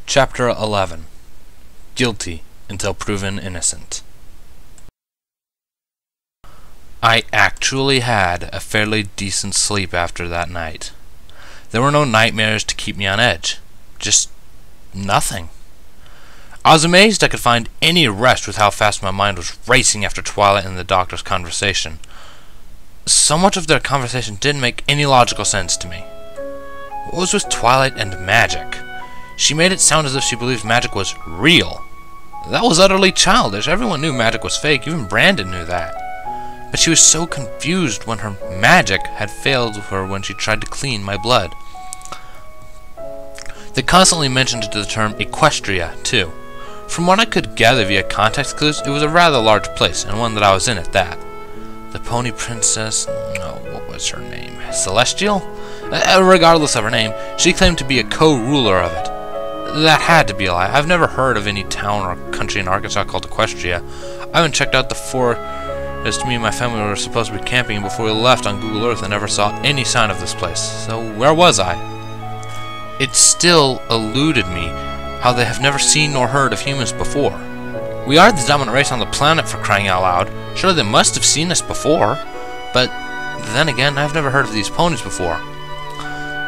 Chapter 11. Guilty until proven innocent. I actually had a fairly decent sleep after that night. There were no nightmares to keep me on edge. Just nothing. I was amazed I could find any rest with how fast my mind was racing after Twilight and the doctor's conversation. So much of their conversation didn't make any logical sense to me. What was with Twilight and magic? She made it sound as if she believed magic was real. That was utterly childish. Everyone knew magic was fake. Even Brandon knew that. But she was so confused when her magic had failed her when she tried to clean my blood. They constantly mentioned the term Equestria, too. From what I could gather via context clues, it was a rather large place, and one that I was in at that. The Pony Princess... what was her name? Celestial? Regardless of her name, she claimed to be a co-ruler of it. That had to be a lie. I've never heard of any town or country in Arkansas called Equestria. I haven't checked out the forest me and my family were supposed to be camping in before we left on Google Earth and never saw any sign of this place. So where was I? It still eluded me how they have never seen nor heard of humans before. We are the dominant race on the planet, for crying out loud. Surely they must have seen us before. But then again, I've never heard of these ponies before.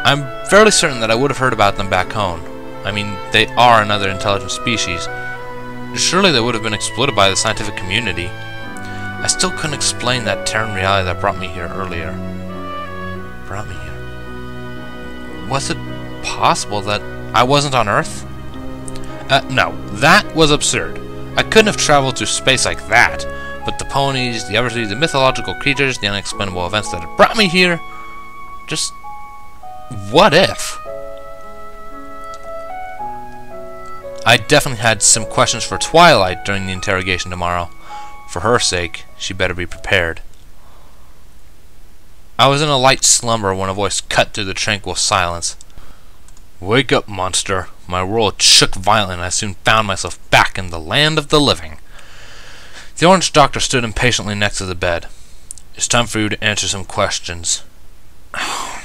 I'm fairly certain that I would have heard about them back home. I mean, they are another intelligent species. Surely they would have been exploited by the scientific community. I still couldn't explain that Terran reality that brought me here earlier. Was it possible that I wasn't on Earth? No, that was absurd. I couldn't have traveled through space like that. But the ponies, the Eversleys, the mythological creatures, the unexplainable events that had brought me here... Just... what if? I definitely had some questions for Twilight during the interrogation tomorrow. For her sake, she better be prepared. I was in a light slumber when a voice cut through the tranquil silence. "Wake up, monster." My world shook violently and I soon found myself back in the land of the living. The orange doctor stood impatiently next to the bed. "It's time for you to answer some questions."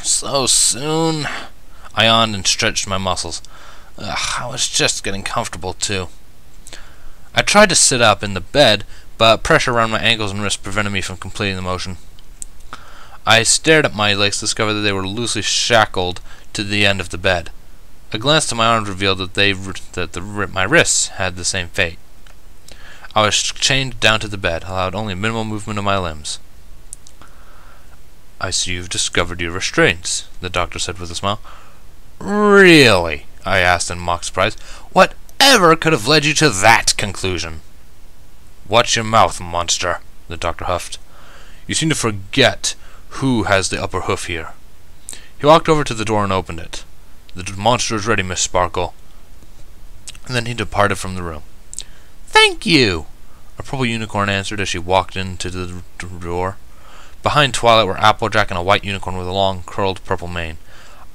"So soon?" I yawned and stretched my muscles. I was just getting comfortable, too. I tried to sit up in the bed, but pressure around my ankles and wrists prevented me from completing the motion. I stared at my legs to discover that they were loosely shackled to the end of the bed. A glance to my arms revealed that my wrists had the same fate. I was chained down to the bed, allowed only minimal movement of my limbs. "I see you've discovered your restraints," the doctor said with a smile. "Really?" I asked in mock surprise. "Whatever could have led you to that conclusion?" "Watch your mouth, monster," the doctor huffed. "You seem to forget who has the upper hoof here." He walked over to the door and opened it. "The monster is ready, Miss Sparkle." And then he departed from the room. "Thank you," a purple unicorn answered as she walked into the door. Behind Twilight were Applejack and a white unicorn with a long, curled purple mane.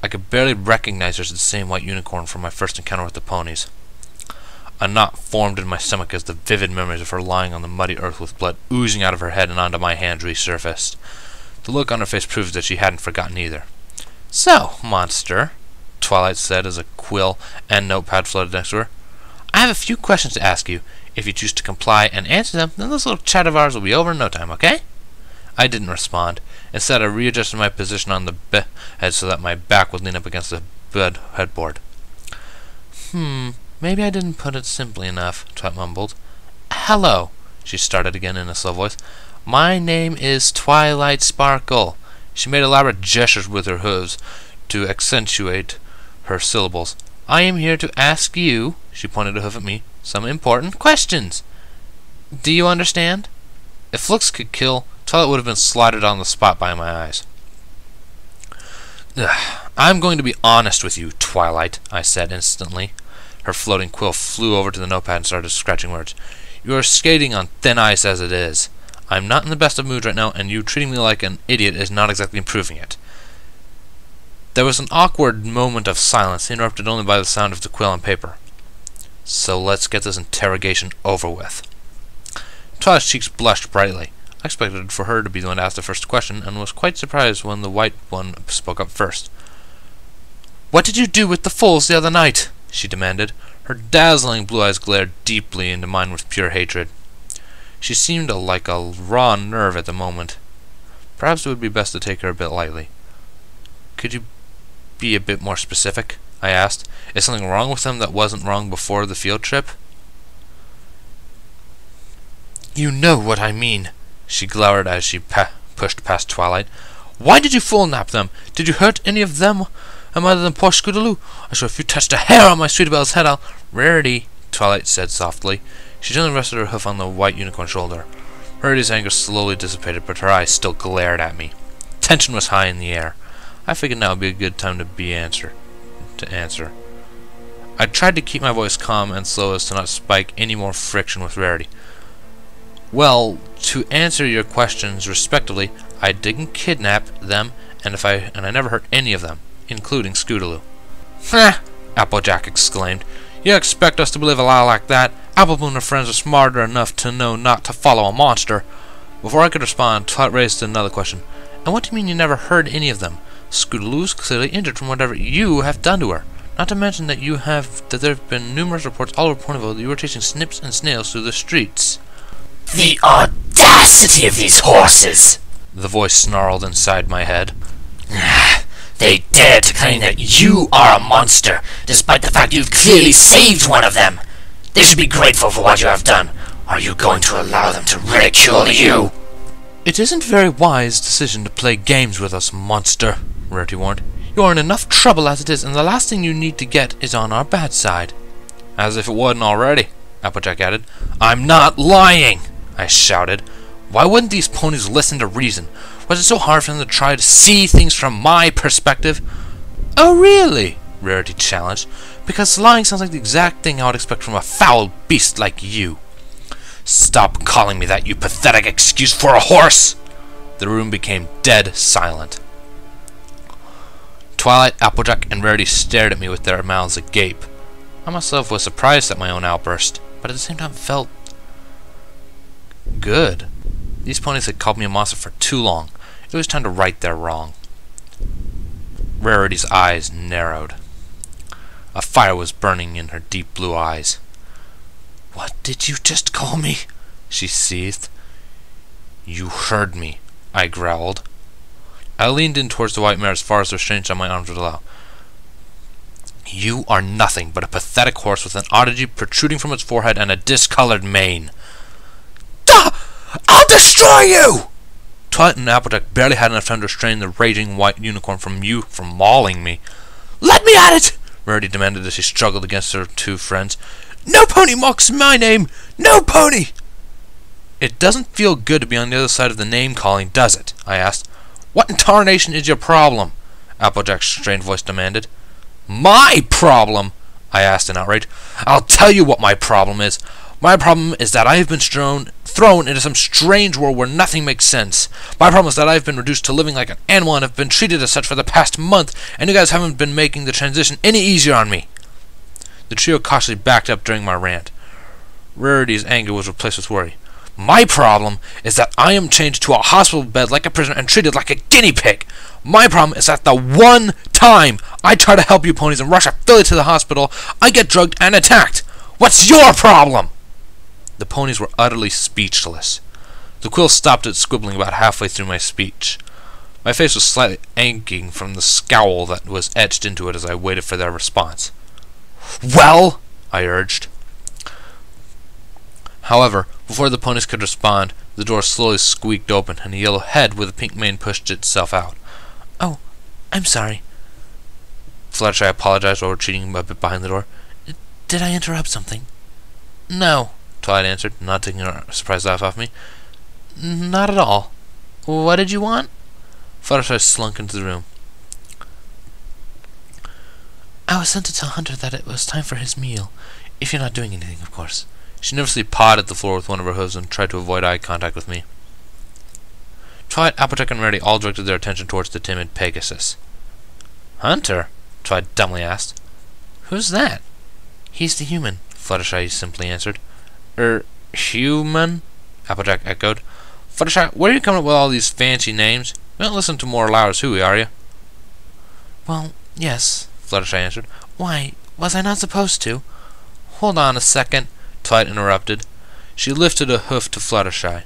I could barely recognize her as the same white unicorn from my first encounter with the ponies. A knot formed in my stomach as the vivid memories of her lying on the muddy earth with blood oozing out of her head and onto my hands resurfaced. The look on her face proved that she hadn't forgotten either. "So, monster," Twilight said as a quill and notepad floated next to her, "I have a few questions to ask you. If you choose to comply and answer them, then this little chat of ours will be over in no time, okay?" I didn't respond. Instead, I readjusted my position on the bed so that my back would lean up against the bed headboard. Maybe I didn't put it simply enough," Twilight mumbled. "Hello," she started again in a slow voice. "My name is Twilight Sparkle." She made elaborate gestures with her hooves to accentuate her syllables. "I am here to ask you," she pointed a hoof at me, "some important questions. Do you understand?" If looks could kill, Twilight would have been slaughtered on the spot by my eyes. "I'm going to be honest with you, Twilight," I said instantly. Her floating quill flew over to the notepad and started scratching words. "You are skating on thin ice as it is. I'm not in the best of moods right now, and you treating me like an idiot is not exactly improving it." There was an awkward moment of silence, interrupted only by the sound of the quill and paper. "So let's get this interrogation over with." Twilight's cheeks blushed brightly. I expected for her to be the one to ask the first question, and was quite surprised when the white one spoke up first. "What did you do with the fools the other night?" she demanded. Her dazzling blue eyes glared deeply into mine with pure hatred. She seemed like a raw nerve at the moment. Perhaps it would be best to take her a bit lightly. Could you be a bit more specific? I asked. Is something wrong with them that wasn't wrong before the field trip? You know what I mean, she glowered as she pushed past Twilight. Why did you full-nap them? Did you hurt any of them? Other than poor Scootaloo? I swear if you touched a hair on my sweet Belle's head, I'll— Rarity, Twilight said softly. She gently rested her hoof on the white unicorn's shoulder. Rarity's anger slowly dissipated, but her eyes still glared at me. Tension was high in the air. I figured now would be a good time to answer. I tried to keep my voice calm and slow as to not spike any more friction with Rarity. Well, to answer your questions respectively, I didn't kidnap them, and I never hurt any of them, including Scootaloo. "Heh!" Applejack exclaimed. "You expect us to believe a lie like that? Appleboom and her friends are smarter enough to know not to follow a monster." Before I could respond, Twilight raised another question. "And what do you mean you never heard any of them? Scootaloo's clearly injured from whatever you have done to her. Not to mention that there have been numerous reports all over Ponyville that you were chasing snips and snails through the streets." "The audacity of these horses!" the voice snarled inside my head. "They dare to claim that you are a monster, despite the fact you've clearly saved one of them. They should be grateful for what you have done. Are you going to allow them to ridicule you?" "It isn't a very wise decision to play games with us, monster," Rarity warned. "You are in enough trouble as it is, and the last thing you need to get is on our bad side." "As if it wasn't already," Applejack added. "I'm not lying!" I shouted. Why wouldn't these ponies listen to reason? Was it so hard for them to try to see things from my perspective? "Oh, really?" Rarity challenged. "Because lying sounds like the exact thing I would expect from a foul beast like you." "Stop calling me that, you pathetic excuse for a horse!" The room became dead silent. Twilight, Applejack, and Rarity stared at me with their mouths agape. I myself was surprised at my own outburst, but at the same time felt good. These ponies had called me a monster for too long. It was time to right their wrong. Rarity's eyes narrowed. A fire was burning in her deep blue eyes. "What did you just call me?" she seethed. "You heard me," I growled. I leaned in towards the white mare as far as the restraints on my arms would allow. "You are nothing but a pathetic horse with an oddity protruding from its forehead and a discolored mane." "I'll destroy you!" Twilight and Applejack barely had enough time to restrain the raging white unicorn from mauling me. "Let me at it!" Rarity demanded as she struggled against her two friends. "No pony mocks my name! No pony!" "It doesn't feel good to be on the other side of the name-calling, does it?" I asked. "What in tarnation is your problem?" Applejack's strained voice demanded. "My problem?" I asked in outrage. "I'll tell you what my problem is. My problem is that I have been thrown into some strange world where nothing makes sense. My problem is that I've been reduced to living like an animal and have been treated as such for the past month, and you guys haven't been making the transition any easier on me." The trio cautiously backed up during my rant. Rarity's anger was replaced with worry. "My problem is that I am chained to a hospital bed like a prisoner and treated like a guinea pig. My problem is that the one time I try to help you ponies and rush a filly to the hospital, I get drugged and attacked. What's your problem?" The ponies were utterly speechless. The quill stopped at squibbling about halfway through my speech. My face was slightly aching from the scowl that was etched into it as I waited for their response. "Well?" I urged. However, before the ponies could respond, the door slowly squeaked open, and a yellow head with a pink mane pushed itself out. "Oh, I'm sorry." Fluttershy apologized while retreating a bit behind the door. "Did I interrupt something?" "No," Twilight answered, not taking her surprised laugh off me. "Not at all. What did you want?" Fluttershy slunk into the room. "I was sent to tell Hunter that it was time for his meal. If you're not doing anything, of course." She nervously pawed at the floor with one of her hooves and tried to avoid eye contact with me. Twilight, Applejack, and Rarity all directed their attention towards the timid Pegasus. "Hunter?" Twilight dumbly asked. "Who's that?" "He's the human," Fluttershy simply answered. Human?" Applejack echoed. "Fluttershy, where are you coming up with all these fancy names? You don't listen to more Laura's Hooey, are you?" "Well, yes," Fluttershy answered. Why Was I not supposed to? Hold on a second, Twilight interrupted. She lifted a hoof to Fluttershy.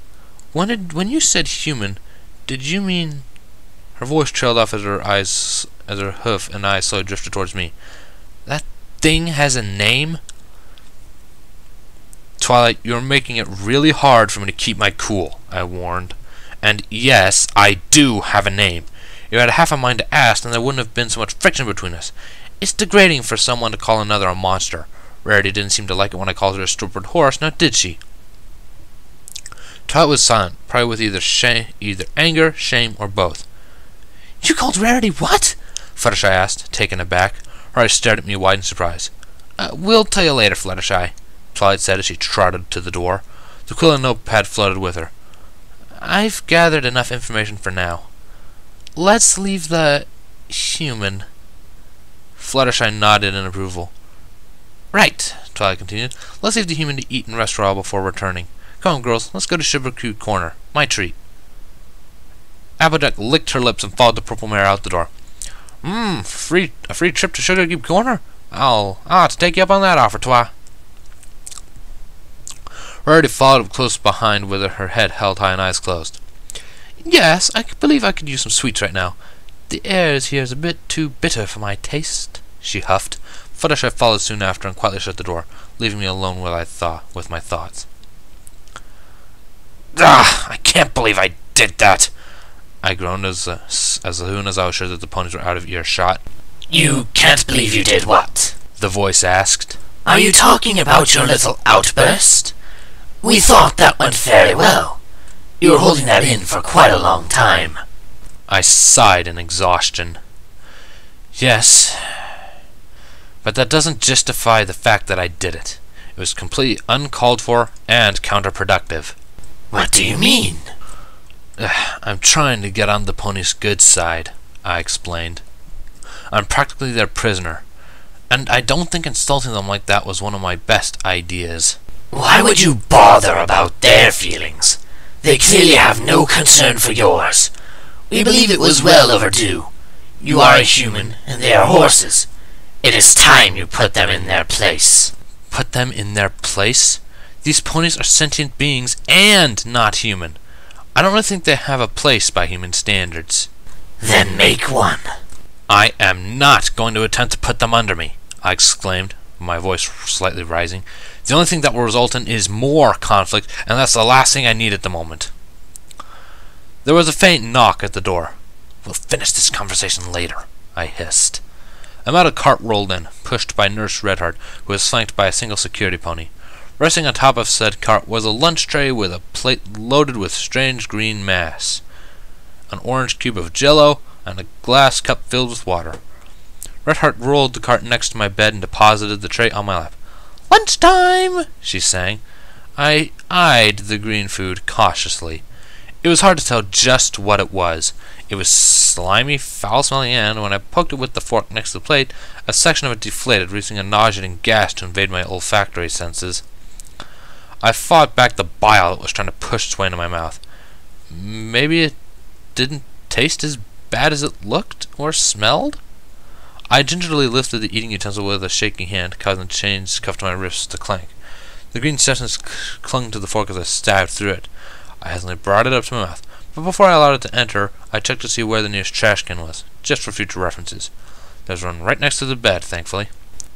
When you said human, did you mean... Her voice trailed off as her hoof and eyes slowly drifted towards me. That thing has a name? Twilight, you're making it really hard for me to keep my cool, I warned. And yes, I do have a name. If you had half a mind to ask, then there wouldn't have been so much friction between us. It's degrading for someone to call another a monster. Rarity didn't seem to like it when I called her a stupid horse, now did she? Twilight was silent, probably with either anger, shame, or both. You called Rarity what? Fluttershy asked, taken aback. Her eyes stared at me wide in surprise. We'll tell you later, Fluttershy, Twilight said as she trotted to the door. The quill and notepad floated with her. I've gathered enough information for now. Let's leave the... human. Fluttershy nodded in approval. Right, Twilight continued. Let's leave the human to eat and rest for a while before returning. Come on, girls, let's go to Sugarcube Corner. My treat. Applejack licked her lips and followed the purple mare out the door. A free trip to Sugarcube Corner? I'll have to take you up on that offer, Twi. Rarity followed up close behind with her head held high and eyes closed. Yes, I believe I could use some sweets right now. The air here is a bit too bitter for my taste, she huffed. Fluttershy followed soon after and quietly shut the door, leaving me alone with my thoughts. I can't believe I did that, I groaned as soon as I was sure that the ponies were out of earshot. You can't believe you did what? The voice asked. Are you talking about your little outburst? We thought that went very well. You were holding that in for quite a long time. I sighed in exhaustion. Yes, but that doesn't justify the fact that I did it. It was completely uncalled for and counterproductive. What do you mean? I'm trying to get on the pony's good side, I explained. I'm practically their prisoner, and I don't think insulting them like that was one of my best ideas. Why would you bother about their feelings? They clearly have no concern for yours. We believe it was well overdue. You are a human, and they are horses. It is time you put them in their place. Put them in their place? These ponies are sentient beings and not human. I don't really think they have a place by human standards. Then make one. I am not going to attempt to put them under me, I exclaimed, my voice slightly rising. The only thing that will result in is more conflict, and that's the last thing I need at the moment. There was a faint knock at the door. We'll finish this conversation later, I hissed. A metal cart rolled in, pushed by Nurse Redheart, who was flanked by a single security pony. Resting on top of said cart was a lunch tray with a plate loaded with strange green mass, an orange cube of Jell-O, and a glass cup filled with water. Redheart rolled the cart next to my bed and deposited the tray on my lap. "Lunchtime!" she sang. I eyed the green food cautiously. It was hard to tell just what it was. It was slimy, foul-smelling, and when I poked it with the fork next to the plate, a section of it deflated, releasing a nauseating gas to invade my olfactory senses. I fought back the bile that was trying to push its way into my mouth. Maybe it didn't taste as bad as it looked or smelled? I gingerly lifted the eating utensil with a shaking hand, causing the chains cuffed to my wrists to clank. The green substance clung to the fork as I stabbed through it. I hastily brought it up to my mouth, but before I allowed it to enter, I checked to see where the nearest trash can was, just for future references. There's one right next to the bed, thankfully.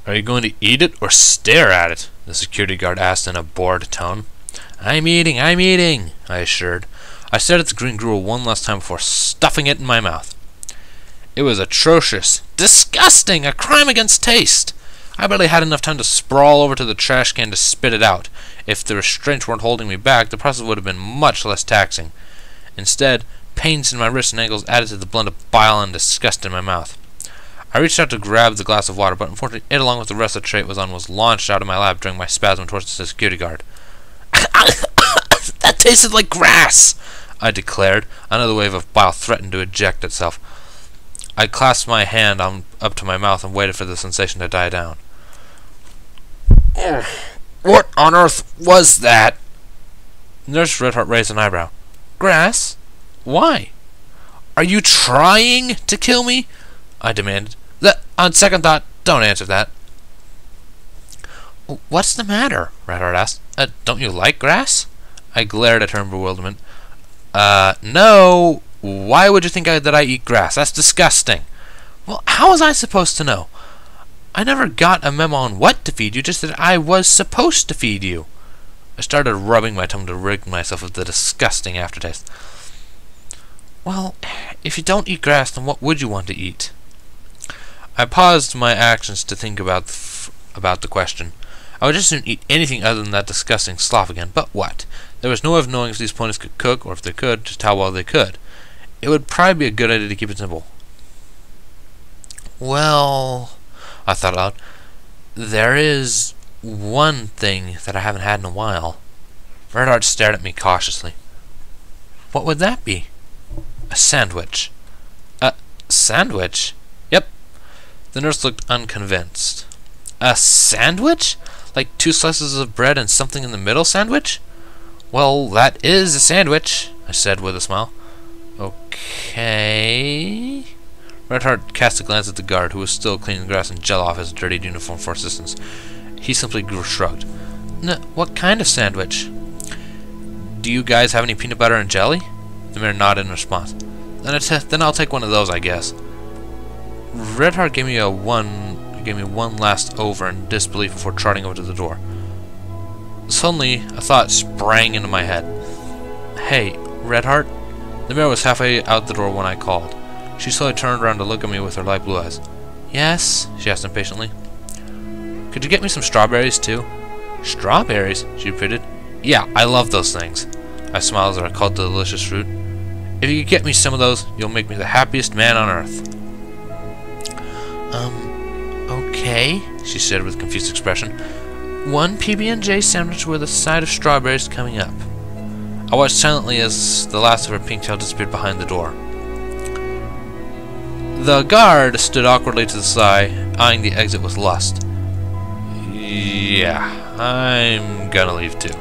"Are you going to eat it or stare at it?" the security guard asked in a bored tone. I'm eating, I assured. I stared at the green gruel one last time before stuffing it in my mouth. It was atrocious, disgusting, a crime against taste. I barely had enough time to sprawl over to the trash can to spit it out. If the restraints weren't holding me back, the process would have been much less taxing. Instead, pains in my wrists and ankles added to the blend of bile and disgust in my mouth. I reached out to grab the glass of water, but unfortunately it, along with the rest of the tray it was on, was launched out of my lap during my spasm towards the security guard. That tasted like grass, I declared. Another wave of bile threatened to eject itself. I clasped my hand up to my mouth and waited for the sensation to die down. What on earth was that? Nurse Redheart raised an eyebrow. Grass? Why? Are you trying to kill me? I demanded. On second thought, don't answer that. What's the matter? Redheart asked. Don't you like grass? I glared at her in bewilderment. No. Why would you think that I eat grass? That's disgusting. Well, how was I supposed to know? I never got a memo on what to feed you, just that I was supposed to feed you. I started rubbing my tongue to rid myself of the disgusting aftertaste. Well, if you don't eat grass, then what would you want to eat? I paused my actions to think about the question. I would just soon eat anything other than that disgusting slop again, but what? There was no way of knowing if these ponies could cook, or if they could, just how well they could. It would probably be a good idea to keep it simple. Well, I thought aloud, there is one thing that I haven't had in a while. Redheart stared at me cautiously. What would that be? A sandwich. A sandwich? Yep. The nurse looked unconvinced. A sandwich? Like 2 slices of bread and something in the middle sandwich? Well, that is a sandwich, I said with a smile. Okay. Redheart cast a glance at the guard, who was still cleaning the grass and gel off his dirtied uniform for assistance. He simply shrugged. What kind of sandwich? Do you guys have any peanut butter and jelly? The mayor nodded in response. Then I'll take one of those, I guess. Redheart gave me one last over in disbelief before trotting over to the door. Suddenly, a thought sprang into my head. Hey, Redheart? The mayor was halfway out the door when I called. She slowly turned around to look at me with her light blue eyes. Yes? She asked impatiently. Could you get me some strawberries, too? Strawberries? She repeated. Yeah, I love those things. I smiled as I called the delicious fruit. If you could get me some of those, you'll make me the happiest man on earth. Okay, she said with a confused expression. 1 PB&J sandwich with a side of strawberries coming up. I watched silently as the last of her pink tail disappeared behind the door. The guard stood awkwardly to the side, eyeing the exit with lust. Yeah, I'm gonna leave too.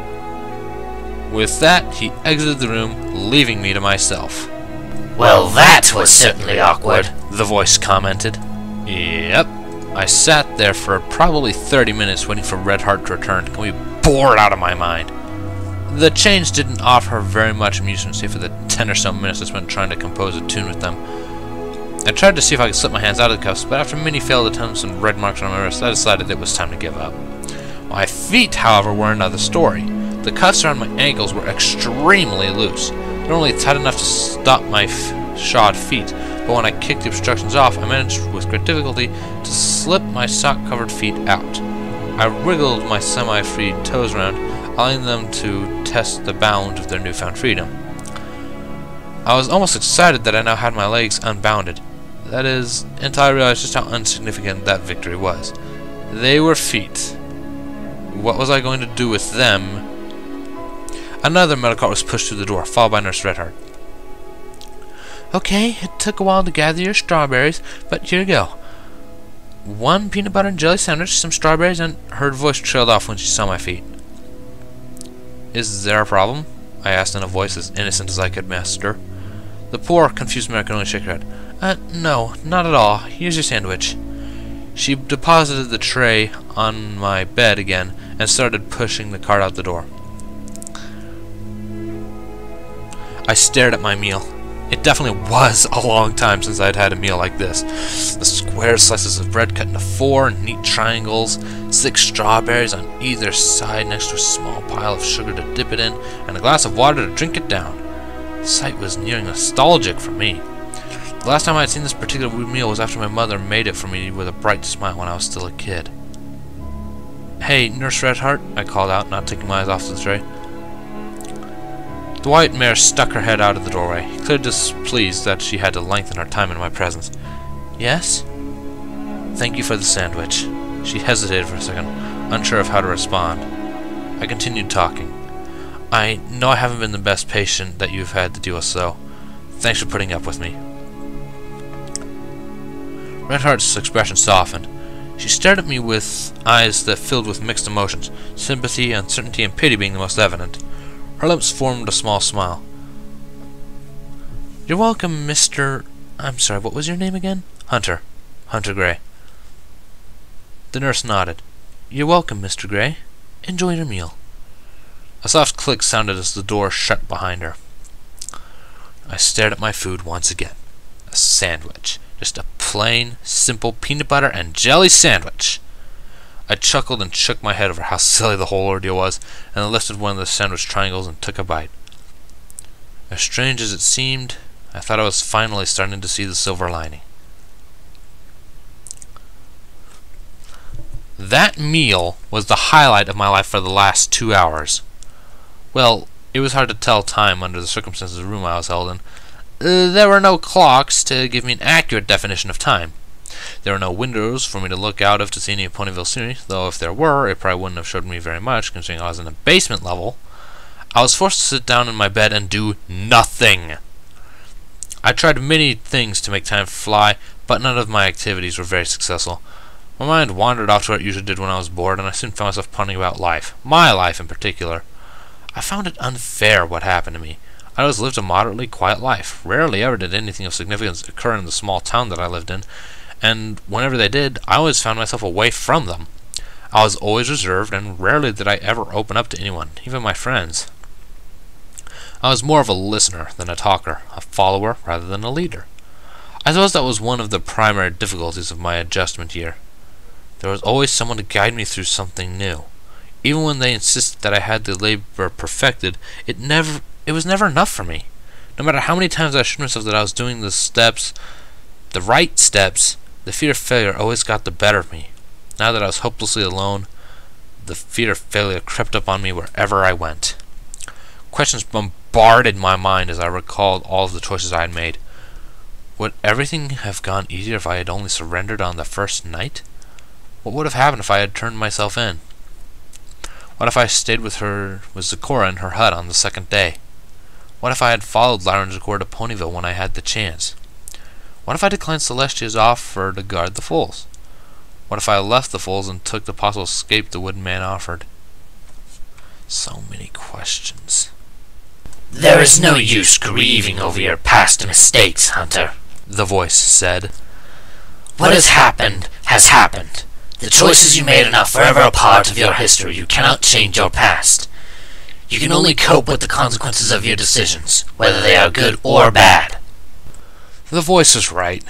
With that, he exited the room, leaving me to myself. Well, that was certainly awkward, the voice commented. Yep. I sat there for probably 30 minutes waiting for Redheart to return, completely bored out of my mind. The chains didn't offer very much amusement, save for the 10 or so minutes I spent trying to compose a tune with them. I tried to see if I could slip my hands out of the cuffs, but after many failed attempts and red marks on my wrists, I decided it was time to give up. My feet, however, were another story. The cuffs around my ankles were extremely loose. They were only tight enough to stop my shod feet, but when I kicked the obstructions off, I managed with great difficulty to slip my sock-covered feet out. I wriggled my semi-freed toes around, allowing them to test the bounds of their newfound freedom. I was almost excited that I now had my legs unbounded. That is, until I realized just how insignificant that victory was. They were feet. What was I going to do with them? Another metal cart was pushed through the door, followed by Nurse Redheart. Okay, it took a while to gather your strawberries, but here you go. 1 peanut butter and jelly sandwich, some strawberries, and her voice trailed off when she saw my feet. Is there a problem? I asked in a voice as innocent as I could muster. The poor, confused mare could only shake her head. No, not at all. Here's your sandwich. She deposited the tray on my bed again and started pushing the cart out the door. I stared at my meal. It definitely was a long time since I'd had a meal like this. The square slices of bread cut into 4 neat triangles, 6 strawberries on either side next to a small pile of sugar to dip it in, and a glass of water to drink it down. The sight was nearly nostalgic for me. The last time I had seen this particular meal was after my mother made it for me with a bright smile when I was still a kid. Hey, Nurse Redheart, I called out, not taking my eyes off the tray. The white mare stuck her head out of the doorway, clearly displeased that she had to lengthen her time in my presence. Yes? Thank you for the sandwich. She hesitated for a second, unsure of how to respond. I continued talking. I know I haven't been the best patient that you've had to deal with, so thanks for putting up with me. Redheart's expression softened. She stared at me with eyes that filled with mixed emotions, sympathy, uncertainty, and pity being the most evident. Her lips formed a small smile. You're welcome, Mr. I'm sorry, what was your name again? Hunter. Hunter Gray. The nurse nodded. You're welcome, Mr. Gray. Enjoy your meal. A soft click sounded as the door shut behind her. I stared at my food once again. A sandwich. Just a plain, simple peanut butter and jelly sandwich. I chuckled and shook my head over how silly the whole ordeal was, and lifted one of the sandwich triangles and took a bite. As strange as it seemed, I thought I was finally starting to see the silver lining. That meal was the highlight of my life for the last 2 hours. Well, it was hard to tell time under the circumstances of the room I was held in. There were no clocks to give me an accurate definition of time. There were no windows for me to look out of to see any of Ponyville scenery, though if there were, it probably wouldn't have showed me very much, considering I was in a basement level. I was forced to sit down in my bed and do nothing. I tried many things to make time fly, but none of my activities were very successful. My mind wandered off to what it usually did when I was bored, and I soon found myself pondering about life. My life in particular. I found it unfair what happened to me. I always lived a moderately quiet life. Rarely ever did anything of significance occur in the small town that I lived in, and whenever they did, I always found myself away from them. I was always reserved, and rarely did I ever open up to anyone, even my friends. I was more of a listener than a talker, a follower rather than a leader. I suppose that was one of the primary difficulties of my adjustment year. There was always someone to guide me through something new. Even when they insisted that I had the labor perfected, it was never enough for me. No matter how many times I assured myself that I was doing the right steps, the fear of failure always got the better of me. Now that I was hopelessly alone, the fear of failure crept up on me wherever I went. Questions bombarded my mind as I recalled all of the choices I had made. Would everything have gone easier if I had only surrendered on the first night? What would have happened if I had turned myself in? What if I stayed with Zecora in her hut on the second day? What if I had followed Lyra and Zecora to Ponyville when I had the chance? What if I declined Celestia's offer to guard the foals? What if I left the foals and took the possible escape the wooden man offered? So many questions. There is no use grieving over your past mistakes, Hunter, the voice said. What has happened has happened. The choices you made are now forever a part of your history. You cannot change your past. You can only cope with the consequences of your decisions, whether they are good or bad. The voice was right.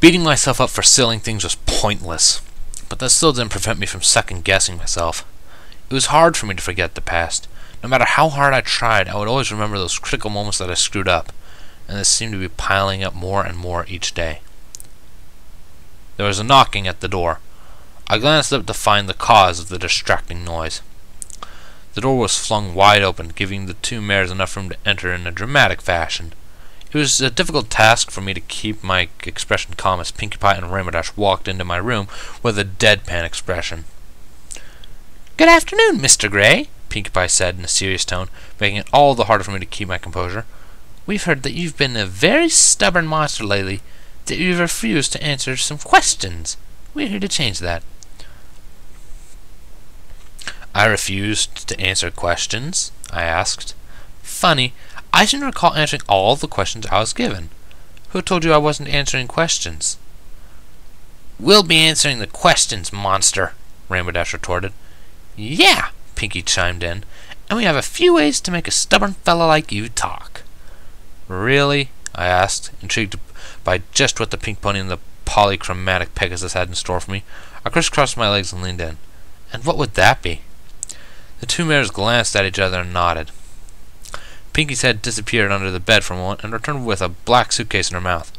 Beating myself up for silly things was pointless, but that still didn't prevent me from second-guessing myself. It was hard for me to forget the past. No matter how hard I tried, I would always remember those critical moments that I screwed up, and they seemed to be piling up more and more each day. There was a knocking at the door. I glanced up to find the cause of the distracting noise. The door was flung wide open, giving the two mares enough room to enter in a dramatic fashion. It was a difficult task for me to keep my expression calm as Pinkie Pie and Rainbow Dash walked into my room with a deadpan expression. "Good afternoon, Mr. Gray," Pinkie Pie said in a serious tone, making it all the harder for me to keep my composure. "We've heard that you've been a very stubborn monster lately, that you've refused to answer some questions. We're here to change that." "I refused to answer questions?" I asked. "Funny, I seem to recall answering all the questions I was given. Who told you I wasn't answering questions?" "We'll be answering the questions, monster," Rainbow Dash retorted. "Yeah," Pinkie chimed in, "and we have a few ways to make a stubborn fella like you talk." "Really?" I asked, intrigued by just what the pink pony and the polychromatic Pegasus had in store for me. I crisscrossed my legs and leaned in. "And what would that be?" The two mares glanced at each other and nodded. Pinkie's head disappeared under the bed for a moment and returned with a black suitcase in her mouth.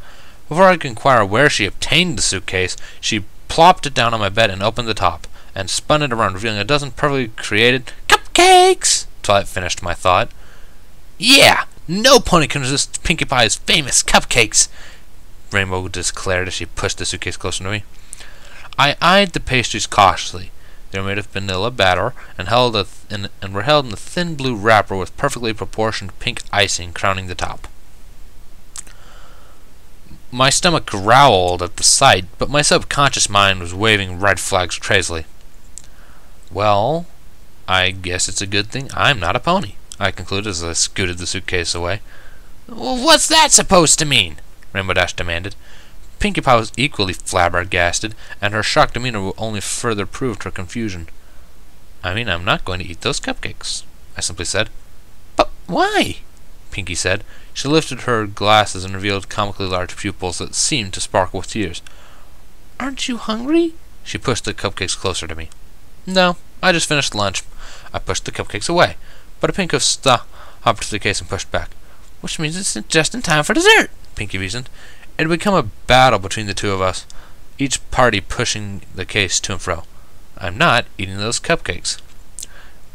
Before I could inquire where she obtained the suitcase, she plopped it down on my bed and opened the top, and spun it around, revealing a dozen perfectly created cupcakes! Twilight finished my thought. "Yeah! No pony can resist Pinkie Pie's famous cupcakes!" Rainbow declared as she pushed the suitcase closer to me. I eyed the pastries cautiously. They were made of vanilla batter and were held in a thin blue wrapper with perfectly proportioned pink icing crowning the top. My stomach growled at the sight, but my subconscious mind was waving red flags crazily. "Well, I guess it's a good thing I'm not a pony," I concluded as I scooted the suitcase away. "What's that supposed to mean?" Rainbow Dash demanded. Pinkie Pie was equally flabbergasted, and her shocked demeanor only further proved her confusion. "I mean, I'm not going to eat those cupcakes," I simply said. "But why?" Pinkie said. She lifted her glasses and revealed comically large pupils that seemed to sparkle with tears. "Aren't you hungry?" She pushed the cupcakes closer to me. "No, I just finished lunch." I pushed the cupcakes away, but Pinkie hopped to the case and pushed back. "Which means it's just in time for dessert," Pinkie reasoned. It had become a battle between the two of us, each party pushing the case to and fro. "I'm not eating those cupcakes."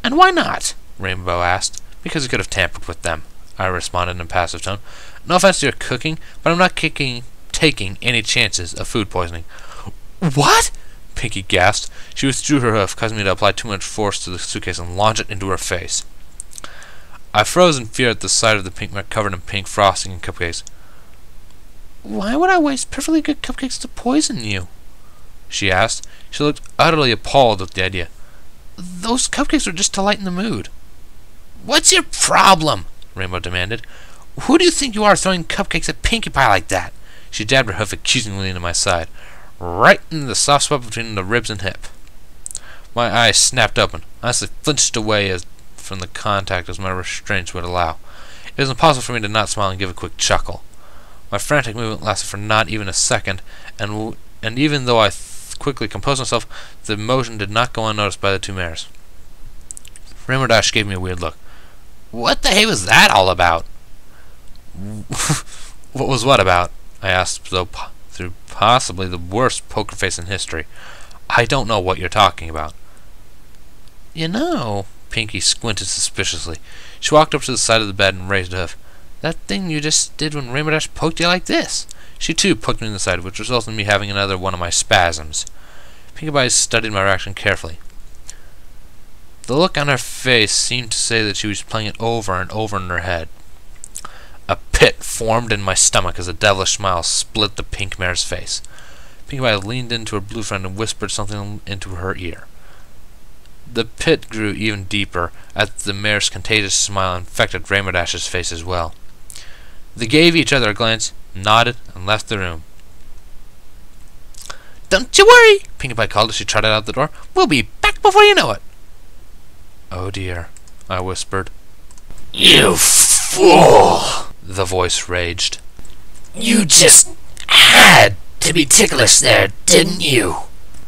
"And why not?" Rainbow asked. "Because you could have tampered with them," I responded in a passive tone. "No offense to your cooking, but I'm not taking any chances of food poisoning." "What?" Pinkie gasped. She withdrew her hoof, causing me to apply too much force to the suitcase and launch it into her face. I froze in fear at the sight of the pink mare covered in pink frosting and cupcakes. "Why would I waste perfectly good cupcakes to poison you?" she asked. She looked utterly appalled at the idea. "Those cupcakes are just to lighten the mood." "What's your problem?" Rainbow demanded. "Who do you think you are throwing cupcakes at Pinkie Pie like that?" She jabbed her hoof accusingly into my side, right in the soft spot between the ribs and hip. My eyes snapped open. I honestly flinched away from the contact as my restraints would allow. It was impossible for me to not smile and give a quick chuckle. My frantic movement lasted for not even a second, and even though I quickly composed myself, the motion did not go unnoticed by the two mares. Rainbow Dash gave me a weird look. "What the hey was that all about?" "What was what about?" I asked, through possibly the worst poker face in history. "I don't know what you're talking about." "You know," Pinkie squinted suspiciously. She walked up to the side of the bed and raised a hoof. "That thing you just did when Rainbow Dash poked you like this." She too poked me in the side, which resulted in me having another one of my spasms. Pinkie Pie studied my reaction carefully. The look on her face seemed to say that she was playing it over and over in her head. A pit formed in my stomach as a devilish smile split the pink mare's face. Pinkie Pie leaned into her blue friend and whispered something into her ear. The pit grew even deeper as the mare's contagious smile infected Rainbow Dash's face as well. They gave each other a glance, nodded, and left the room. "Don't you worry," Pinkie Pie called as she trotted out the door. "We'll be back before you know it." "Oh dear," I whispered. "You fool!" the voice raged. "You just had to be ticklish there, didn't you?"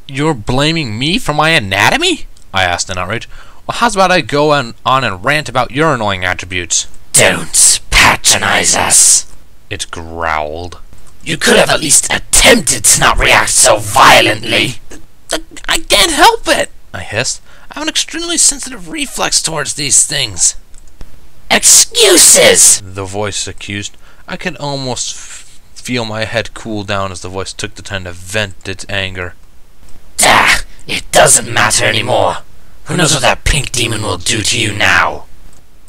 "You're blaming me for my anatomy?" I asked in outrage. "Well, how's about I go on and rant about your annoying attributes?" "Don't patronize us," it growled. "You could have at least attempted to not react so violently." I can't help it," I hissed. "I have an extremely sensitive reflex towards these things." "Excuses!" the voice accused. I could almost feel my head cool down as the voice took the time to vent its anger. It doesn't matter anymore. Who knows what that pink demon will do to you now?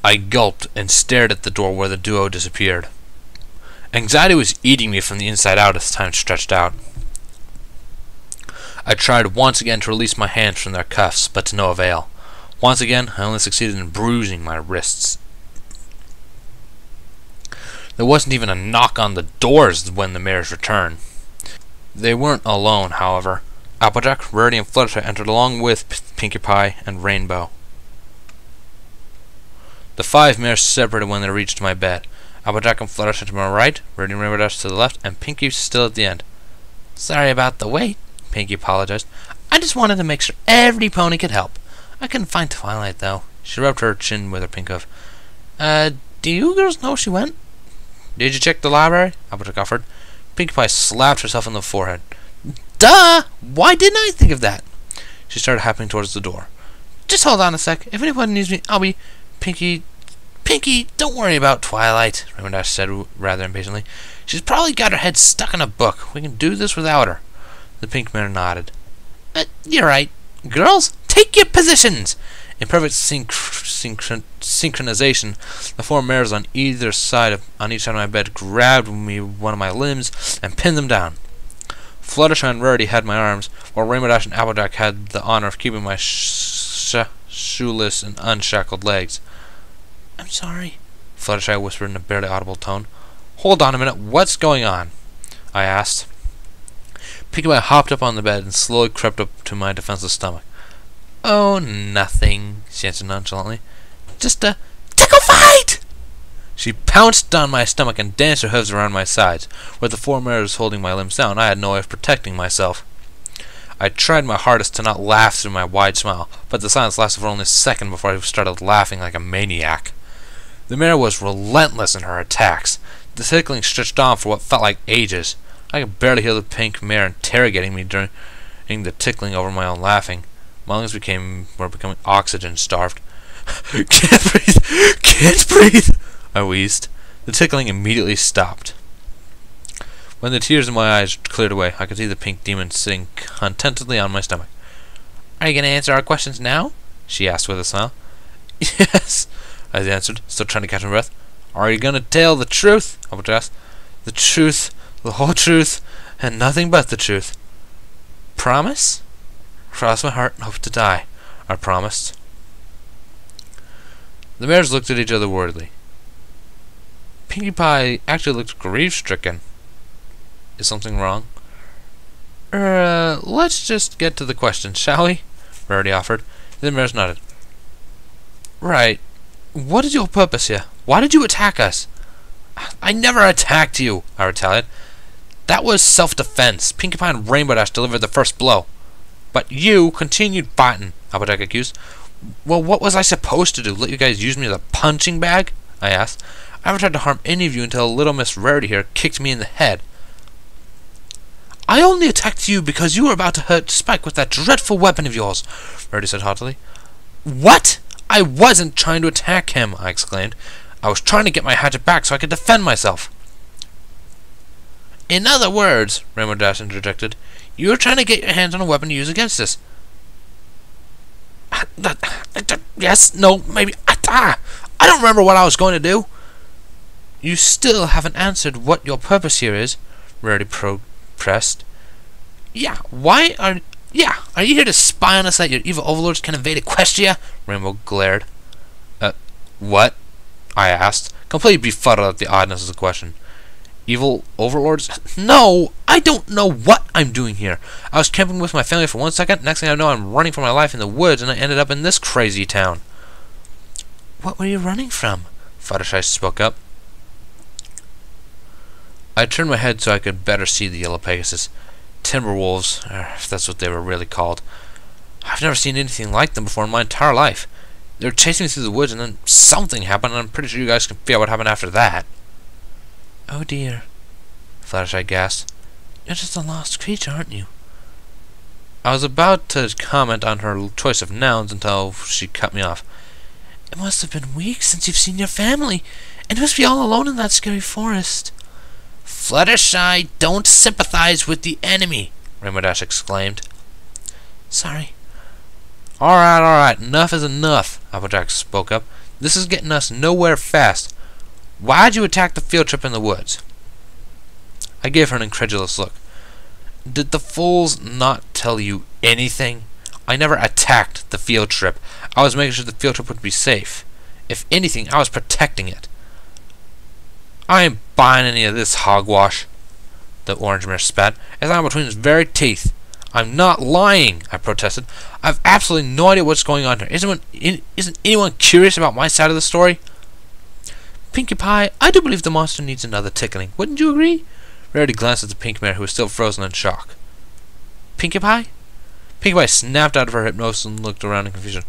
I gulped and stared at the door where the duo disappeared. Anxiety was eating me from the inside out as time stretched out. I tried once again to release my hands from their cuffs, but to no avail. Once again, I only succeeded in bruising my wrists. There wasn't even a knock on the doors when the mares returned. They weren't alone, however. Applejack, Rarity, and Fluttershy entered along with Pinkie Pie and Rainbow. The 5 mares separated when they reached my bed. Applejack and Fluttershy to my right, Rarity and Rainbow Dash to the left, and Pinkie still at the end. "Sorry about the wait," Pinkie apologized. "I just wanted to make sure every pony could help. I couldn't find Twilight, though." She rubbed her chin with her pink hoof. Do you girls know where she went?" "Did you check the library?" Applejack offered. Pinkie Pie slapped herself on the forehead. "Duh! Why didn't I think of that?" She started hopping towards the door. "Just hold on a sec. If anyone needs me, I'll be..." Pinkie, don't worry about Twilight," Rainbow Dash said rather impatiently. "She's probably got her head stuck in a book. We can do this without her." The pink mare nodded. You're right. Girls, take your positions!" In perfect synchronization, the 4 mares on each side of my bed grabbed me one of my limbs and pinned them down. Fluttershy and Rarity had my arms, while Rainbow Dash and Applejack had the honor of keeping my shoeless and unshackled legs. "I'm sorry," Fluttershy whispered in a barely audible tone. "Hold on a minute, what's going on?" I asked. Pinkie Pie hopped up on the bed and slowly crept up to my defenseless stomach. "Oh, nothing," she answered nonchalantly. "Just a tickle fight!" She pounced on my stomach and danced her hooves around my sides. With the 4 mares holding my limbs down, I had no way of protecting myself. I tried my hardest to not laugh through my wide smile, but the silence lasted for only a second before I started laughing like a maniac. The mare was relentless in her attacks. The tickling stretched on for what felt like ages. I could barely hear the pink mare interrogating me during the tickling over my own laughing. My lungs were becoming oxygen-starved. "Can't breathe! Can't breathe!" I wheezed. The tickling immediately stopped. When the tears in my eyes cleared away, I could see the pink demon sitting contentedly on my stomach. "Are you going to answer our questions now?" she asked with a smile. "Yes," I answered, still trying to catch my breath. "Are you going to tell the truth?" I asked. "The truth, the whole truth, and nothing but the truth." "Promise?" "Cross my heart and hope to die," I promised. The mares looked at each other worriedly. Pinkie Pie actually looked grief-stricken. "Is something wrong?" Let's just get to the question, shall we?" Rarity offered. The mares nodded. "Right. What is your purpose here? Why did you attack us?" "I never attacked you," I retaliated. "That was self-defense. Pinkie Pie and Rainbow Dash delivered the first blow." "But you continued fighting," Applejack accused. "Well, what was I supposed to do? Let you guys use me as a punching bag?" I asked. "I never tried to harm any of you until little Miss Rarity here kicked me in the head." "I only attacked you because you were about to hurt Spike with that dreadful weapon of yours," Rarity said haughtily. "What? I wasn't trying to attack him," I exclaimed. "I was trying to get my hatchet back so I could defend myself." "In other words," Rainbow Dash interjected, "you were trying to get your hands on a weapon to use against us." "Yes, no, maybe. I don't remember what I was going to do." "You still haven't answered what your purpose here is," Rarity pressed. Are you here to spy on us so that your evil overlords can invade Equestria?" Rainbow glared. What?" I asked, completely befuddled at the oddness of the question. "Evil overlords? No! I don't know what I'm doing here. I was camping with my family for 1 second, next thing I know I'm running for my life in the woods, and I ended up in this crazy town." "What were you running from?" Fluttershy spoke up. I turned my head so I could better see the yellow Pegasus. Timberwolves, if that's what they were really called. I've never seen anything like them before in my entire life. They were chasing me through the woods, and then something happened, and I'm pretty sure you guys can figure out what happened after that. "Oh dear," Fluttershy gasped. "You're just a lost creature, aren't you?" I was about to comment on her choice of nouns until she cut me off. "It must have been weeks since you've seen your family, and you must be all alone in that scary forest." "Fluttershy, don't sympathize with the enemy," Rainbow Dash exclaimed. "Sorry." Alright, enough is enough," Applejack spoke up. "This is getting us nowhere fast. Why'd you attack the field trip in the woods?" I gave her an incredulous look. "Did the fools not tell you anything? I never attacked the field trip. I was making sure the field trip would be safe. If anything, I was protecting it." "I ain't buying any of this hogwash," the orange mare spat, as I'm between his very teeth. "I'm not lying," I protested. "I've absolutely no idea what's going on here. Isn't anyone curious about my side of the story?" "Pinkie Pie, I do believe the monster needs another tickling. Wouldn't you agree?" Rarity glanced at the pink mare, who was still frozen in shock. "Pinkie Pie?" Pinkie Pie snapped out of her hypnosis and looked around in confusion.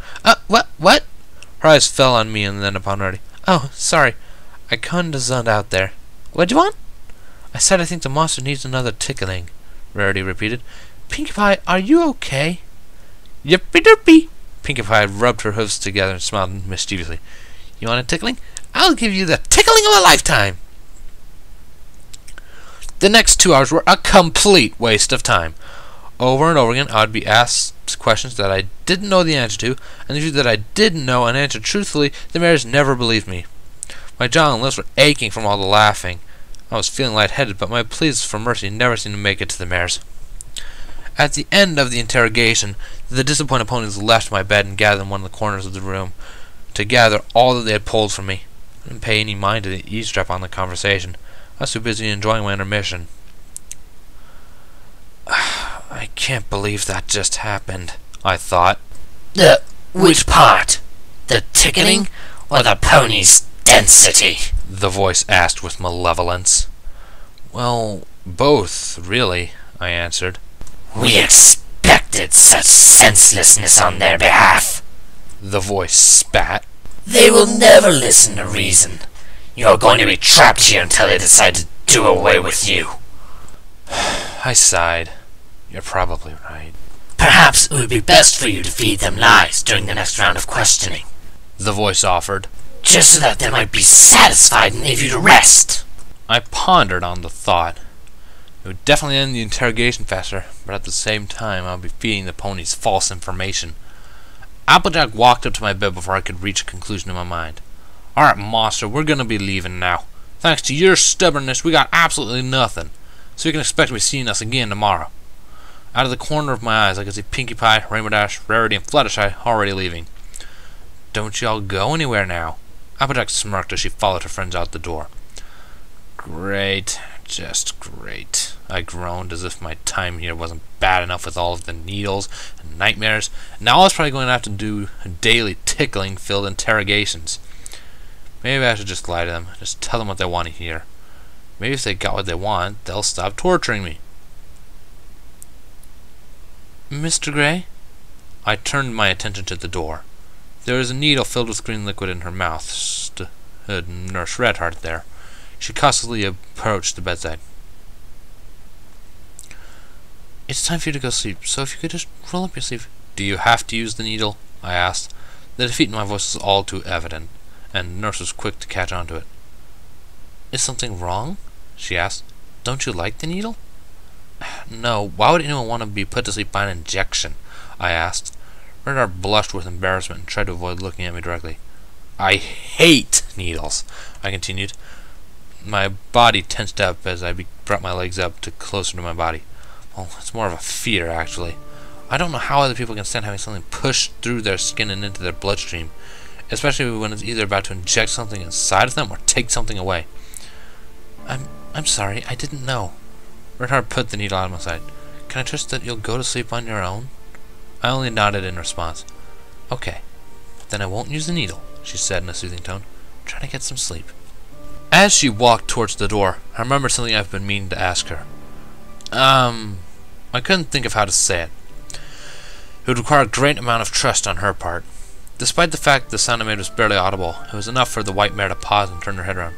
What? Her eyes fell on me and then upon Rarity. "Oh, sorry. I kinda zoned out there." "What'd you want?" "I said I think the monster needs another tickling," Rarity repeated. "Pinkie Pie, are you okay?" "Yippee derpy!" Pinkie Pie rubbed her hooves together and smiled mischievously. "You want a tickling? I'll give you the tickling of a lifetime!" The next 2 hours were a complete waste of time. Over and over again, I would be asked questions that I didn't know the answer to, and the few that I didn't know and answered truthfully, the mares never believed me. My jaw and lips were aching from all the laughing. I was feeling lightheaded, but my pleas for mercy never seemed to make it to the mares. At the end of the interrogation, the disappointed ponies left my bed and gathered in one of the corners of the room to gather all that they had pulled from me. I didn't pay any mind to eavesdrop on the conversation. I was too busy enjoying my intermission. I can't believe that just happened, I thought. Which part? The ticketing or the pony's density? The voice asked with malevolence. Well, both, really, I answered. We expected such senselessness on their behalf. The voice spat. They will never listen to reason. You're going to be trapped here until they decide to do away with you. I sighed. You're probably right. Perhaps it would be best for you to feed them lies during the next round of questioning. The voice offered. Just so that they might be satisfied and leave you to rest. I pondered on the thought. It would definitely end the interrogation faster, but at the same time I'll be feeding the ponies false information. Applejack walked up to my bed before I could reach a conclusion in my mind. Alright, monster, we're gonna be leaving now. Thanks to your stubbornness, we got absolutely nothing, so you can expect to be seeing us again tomorrow. Out of the corner of my eyes, I could see Pinkie Pie, Rainbow Dash, Rarity, and Fluttershy already leaving. Don't y'all go anywhere now. Applejack smirked as she followed her friends out the door. Great. Just great. I groaned as if my time here wasn't bad enough with all of the needles and nightmares. Now I was probably going to have to do daily tickling-filled interrogations. Maybe I should just lie to them. Just tell them what they want to hear. Maybe if they got what they want, they'll stop torturing me. Mr. Gray? I turned my attention to the door. There was a needle filled with green liquid in her mouth. Stood Nurse Redheart there. She cautiously approached the bedside. It's time for you to go sleep, so if you could just roll up your sleeve. Do you have to use the needle? I asked. The defeat in my voice was all too evident, and the nurse was quick to catch on to it. Is something wrong? She asked. Don't you like the needle? No, why would anyone want to be put to sleep by an injection? I asked. Redheart blushed with embarrassment and tried to avoid looking at me directly. I hate needles, I continued. My body tensed up as I brought my legs up closer to my body. Well, it's more of a fear, actually. I don't know how other people can stand having something pushed through their skin and into their bloodstream, especially when it's either about to inject something inside of them or take something away. I'm sorry, I didn't know. Redheart put the needle out of my side. Can I trust that you'll go to sleep on your own? I only nodded in response. Okay, then I won't use the needle, she said in a soothing tone. Try to get some sleep. As she walked towards the door, I remembered something I've been meaning to ask her. I couldn't think of how to say it. It would require a great amount of trust on her part. Despite the fact the sound I made was barely audible, it was enough for the white mare to pause and turn her head around.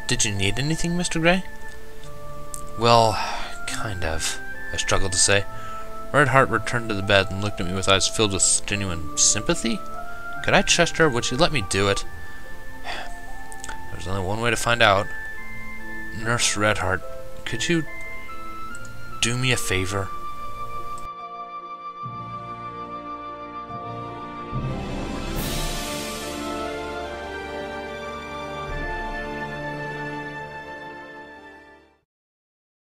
Did you need anything, Mr. Gray? Well, kind of, I struggled to say. Redheart returned to the bed and looked at me with eyes filled with genuine sympathy. Could I trust her? Would she let me do it? There's only one way to find out. Nurse Redheart, could you do me a favor?